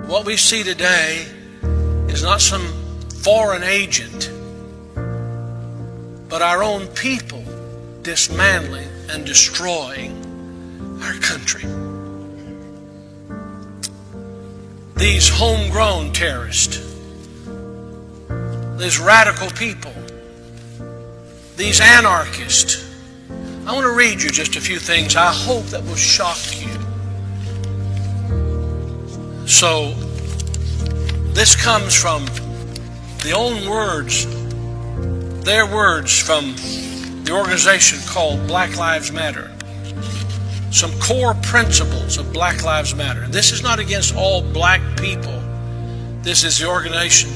What we see today is not some foreign agent, but our own people dismantling and destroying our country. These homegrown terrorists, these radical people, these anarchists. I want to read you just a few things I hope that will shock you. So, this comes from the own words, their words from the organization called Black Lives Matter. Some core principles of Black Lives Matter. And this is not against all black people. This is the organization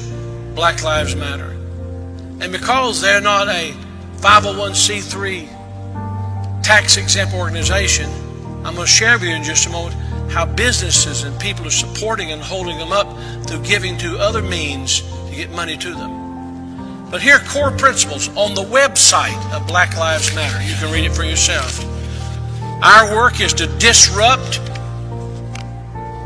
Black Lives Matter. And because they're not a 501c3 tax-exempt organization, I'm going to share with you in just a moment how businesses and people are supporting and holding them up through giving to other means to get money to them. But here are core principles on the website of Black Lives Matter. You can read it for yourself. Our work is to disrupt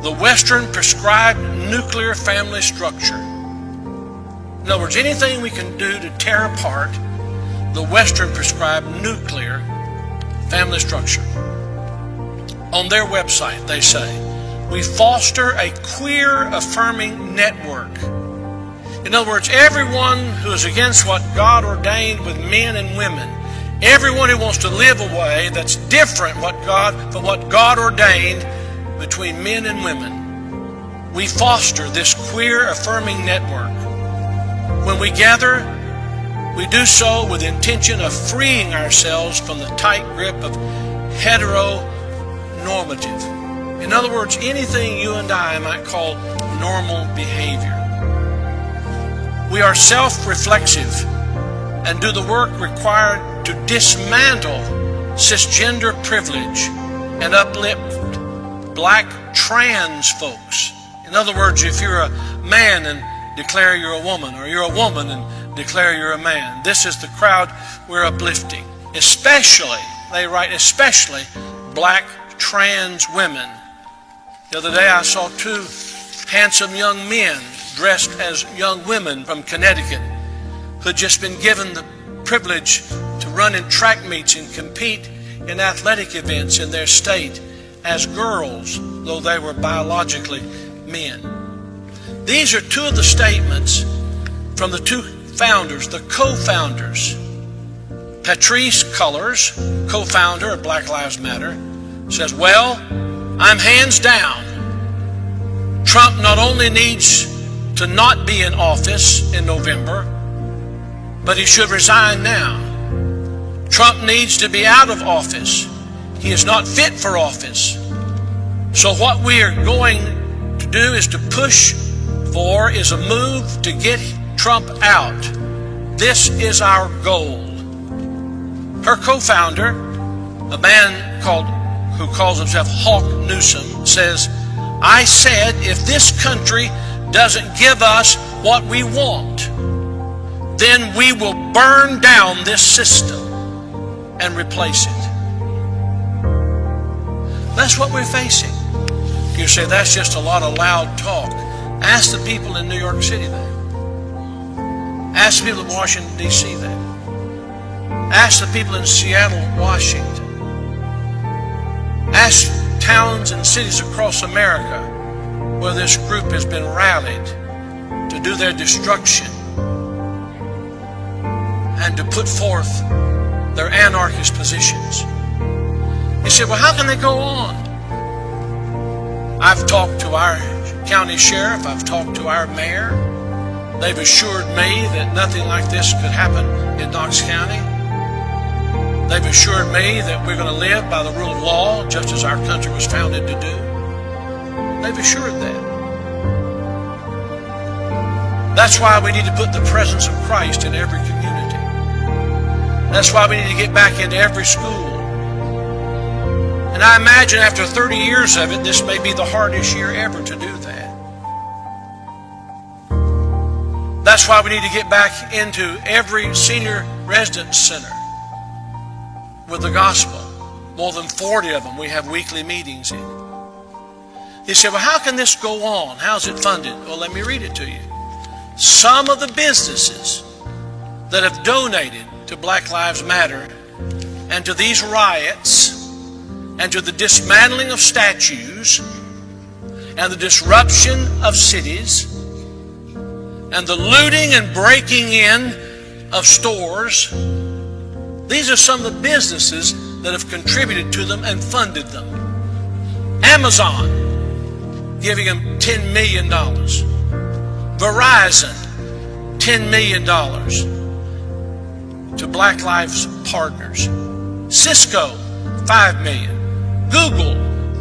the Western prescribed nuclear family structure. In other words, anything we can do to tear apart the Western prescribed nuclear family structure. On their website, they say, we foster a queer affirming network. In other words, everyone who is against what God ordained with men and women, everyone who wants to live a way that's different from what God ordained between men and women, we foster this queer affirming network. When we gather, we do so with the intention of freeing ourselves from the tight grip of heteronormative. In other words, anything you and I might call normal behavior. We are self-reflexive and do the work required to dismantle cisgender privilege and uplift black trans folks. In other words, if you're a man and declare you're a woman, or you're a woman and declare you're a man, this is the crowd we're uplifting. Especially, they write, especially black trans women. The other day I saw two handsome young men dressed as young women from Connecticut who had just been given the privilege to run in track meets and compete in athletic events in their state as girls, though they were biologically men. These are two of the statements from the two founders, the co-founders. Patrice Cullors, co-founder of Black Lives Matter, says, well, I'm hands down. Trump not only needs to not be in office in November, but he should resign now. Trump needs to be out of office. He is not fit for office. So what we are going to do is to push for is a move to get Trump out. This is our goal. Her co-founder, a man who calls himself Hawk Newsom, says, I said if this country doesn't give us what we want, then we will burn down this system and replace it. That's what we're facing. You say that's just a lot of loud talk. Ask the people in New York City that. Ask the people in Washington, D.C. that. Ask the people in Seattle, Washington. Ask towns and cities across America where this group has been rallied to do their destruction and to put forth their anarchist positions. You say, well, how can they go on? I've talked to our county sheriff. I've talked to our mayor. They've assured me that nothing like this could happen in Knox County. They've assured me that we're going to live by the rule of law, just as our country was founded to do. They've assured that. That's why we need to put the presence of Christ in every community. That's why we need to get back into every school. And I imagine after 30 years of it, this may be the hardest year ever to do that. That's why we need to get back into every senior residence center with the gospel. More than 40 of them we have weekly meetings in. He said, well, how can this go on? How's it funded? Well, let me read it to you. Some of the businesses that have donated to Black Lives Matter and to these riots and to the dismantling of statues and the disruption of cities and the looting and breaking in of stores, these are some of the businesses that have contributed to them and funded them. Amazon, giving them $10 million. Verizon, $10 million to Black Lives Partners. Cisco, $5 million. Google,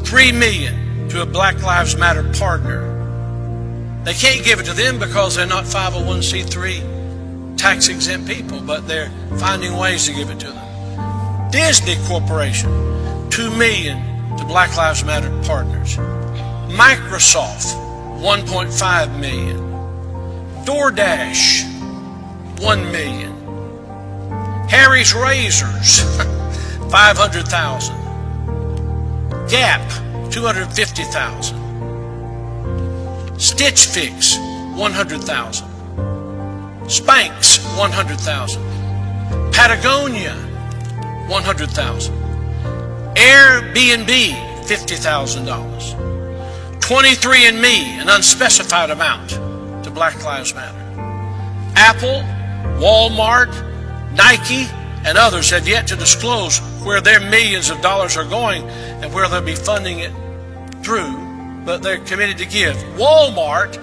$3 million to a Black Lives Matter partner. They can't give it to them because they're not 501c3 tax-exempt people, but they're finding ways to give it to them. Disney Corporation, $2 million to Black Lives Matter partners. Microsoft, $1.5 million. DoorDash, $1 million. Harry's Razors, $500,000. Gap, $250,000. Stitch Fix, $100,000. Spanx, $100,000. Patagonia, $100,000. Airbnb, $50,000. 23andMe, an unspecified amount to Black Lives Matter. Apple, Walmart, Nike, and others have yet to disclose where their millions of dollars are going and where they'll be funding it through, but they're committed to give. Walmart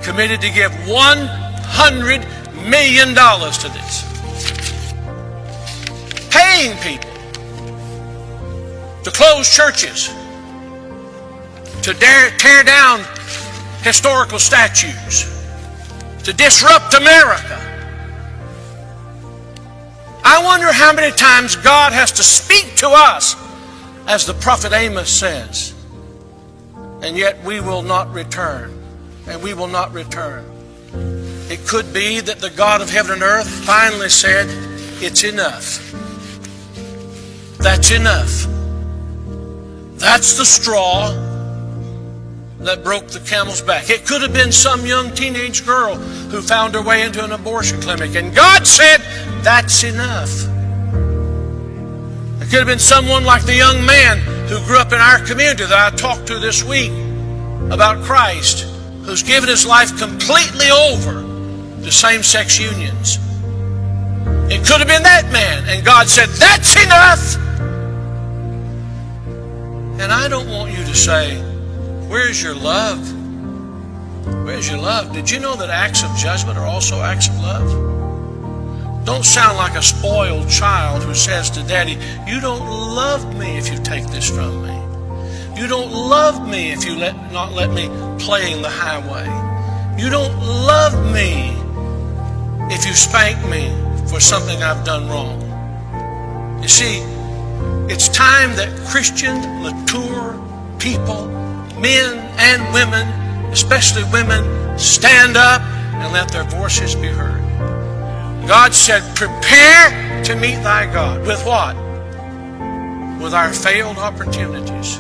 committed to give $100 million to this. Paying people to close churches, to tear down historical statues, to disrupt America. I wonder how many times God has to speak to us, as the prophet Amos says, and yet we will not return, and we will not return. It could be that the God of heaven and earth finally said, it's enough. That's enough. That's the straw that broke the camel's back. It could have been some young teenage girl who found her way into an abortion clinic, and God said, that's enough. It could have been someone like the young man who grew up in our community that I talked to this week about Christ, who's given his life completely over to same-sex unions. It could have been that man, and God said, that's enough. And I don't want you to say, where's your love? Where's your love? Did you know that acts of judgment are also acts of love? Don't sound like a spoiled child who says to daddy, you don't love me if you take this from me. You don't love me if you not let me play in the highway. You don't love me if you spank me for something I've done wrong. You see, it's time that Christian, mature people, men and women, especially women, stand up and let their voices be heard. God said, prepare to meet thy God. With what? With our failed opportunities.